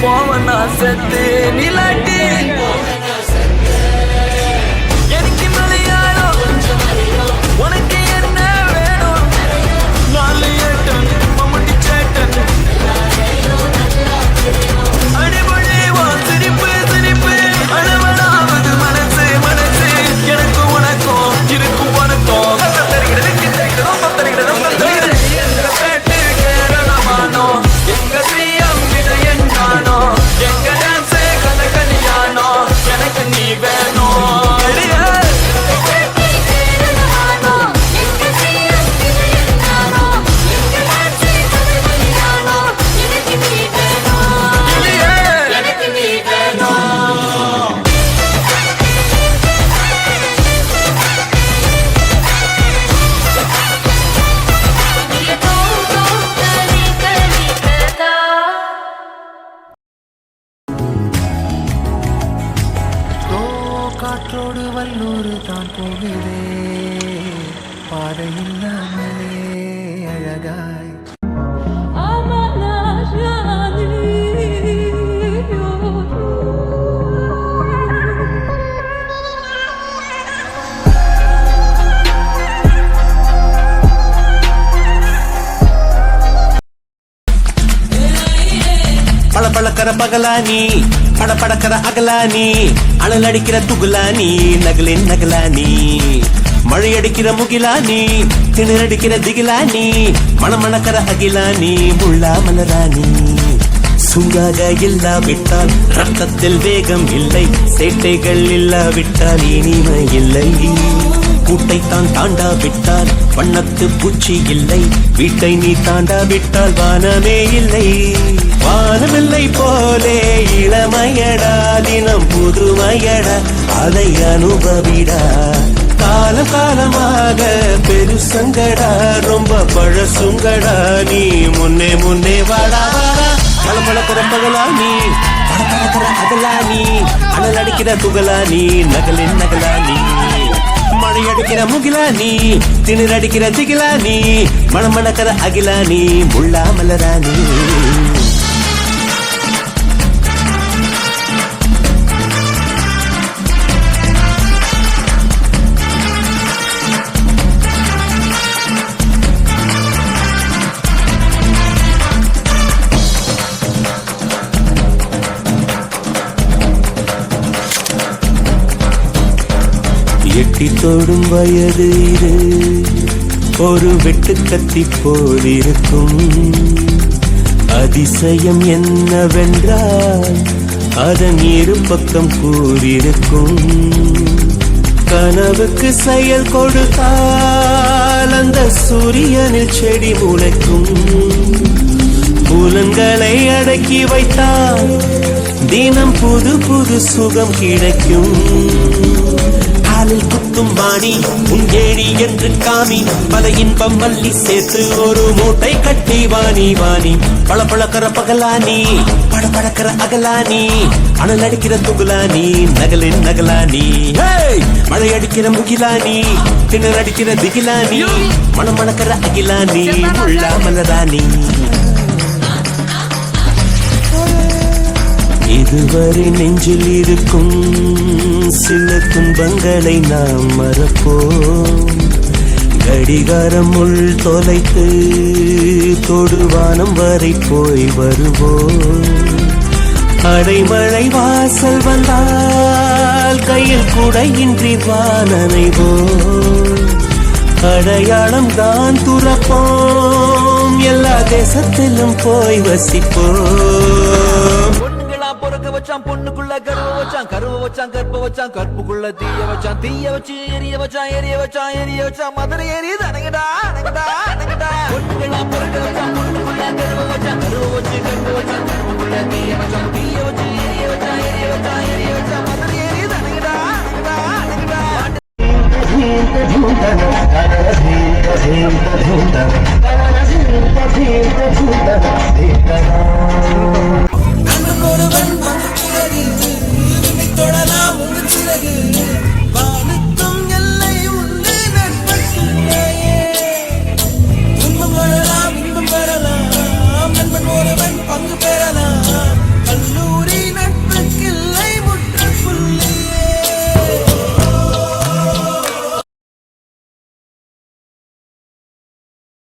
போவனா செத்து நிலாட்டி எனக்கு மலையாளம் உனக்கு என்ன வேணும் 4 ஏட்டன் மம்முட்டி சேட்டன் அடிபொழி சிரிப்பு சிரிப்பு அழவனாவது மனசு மனசு எனக்கு உனக்கும் இருக்கும் உனக்கும் பேட்டு கேரளமானோ எங்க பிரியம் விஜயன் காணோ எங்க டான்ஸ் கலகலியானோ எனக்கு நீ வேணும் காற்றோடு வல்லூர் தான் போகுதே பாதை இல்லாமலே அழகாய் பழப்பழக்கிற பகலானி படப்படக்கிற அகலானி அனல் அடிக்கிற துகுலானி நகலின் நகலானி மழையடிக்கிற முகிலானி திணறடிக்கிற திகிலானி மணமணக்கிற அகிலானி முள்ளா மலராணி சூடாக இல்லாவிட்டால் ரத்தத்தில் வேகம் இல்லை சேட்டைகள் இல்லாவிட்டால் இனிமை இல்லை கூட்டைத்தான் தாண்டாவிட்டால் வண்ணத்து பூச்சி இல்லை வீட்டை நீ தாண்டாவிட்டால் வானமே இல்லை வானமில்லை போலே இளமையடா தினம் புதுமையடா அதை அனுபவிடா காலம் காலமாக பெருசங்கடா ரொம்ப பழசுங்கடா நீ முன்னே முன்னே வாடா பழப்பழக்கிற பகலானி படப்பழக்கிற அகலானி அனல் அடிக்கிற துகலானி நகலின் நகலானி மழையடிக்கிற முகிலானி திணறடிக்கிற திகிலானி மணமணக்கிற அகிலானி முள்ளா மலராணி எட்டி தொடும் வயது இது ஒரு வெட்டு கத்தி போலிருக்கும் அதிசயம் என்னவென்றால் அதன் இரு பக்கம் கூறியிருக்கும் கனவுக்கு செயல் கொடுத்தால் அந்த சூரியனில் செடி முளைக்கும் புலன்களை அடக்கி வைத்தால் தினம் புது புது சுகம் கிடைக்கும் காலில் குத்தும் வாணி உன் ஏழி என்று காமி பல இன்பம் மல்லி சேர்த்து ஒரு மூட்டை கட்டி வாணி வாணி பழப்பழக்கிற பகலானி படப்பழக்கிற அகலானி அனல் அடிக்கிற துகுலானி நகலின் நகலானி மழை அடிக்கிற முகிலானி திணற அடிக்கிற திகிலானி மனம் மணக்கிற அகிலானி முள்ளா மலராணி இதுவரை நெஞ்சில் இருக்கும் சில துன்பங்களை நாம் மறப்போம் கடிகாரம் உள் தொலைத்து தொடுவானம் வரை போய் வருவோம் அடைமழை வாசல் வந்தால் கையில் குடையின்றி வானனைவோம் அடையாளம் தான் துறப்போம் எல்லா தேசத்திலும் போய் வசிப்போம் பொறுக்க வச்சான் பொண்ணுக்குள்ள கருவ வச்சான் கருவ வச்சான் கற்ப வச்சான் கற்புக்குள்ள தீய வச்சான் தீய வச்சு எரிய வச்சான் எரிய வச்சான் எரிய வச்சான் மதுரை எரியுது அணங்கடா அணங்கடா அணங்கடா பொண்ணுகளா பொறுக்க வச்சான் பொண்ணுக்குள்ள கருவ வச்சான் கருவ வச்சு கற்ப வச்சான் கற்புக்குள்ள தீய வச்சான் தீய வச்சு எரிய வச்சான் எரிய வச்சான் எரிய வச்சான் மதுரை எரியுது அணங்கடா அணங்கடா அணங்கடா வானுக்கும் எல்லை உண்டு நட்புக்குள்ளேயே துன்பம் வரலாம் இன்பம் பெறலாம் நண்பன் ஒருவன் பங்கு பெறலாம்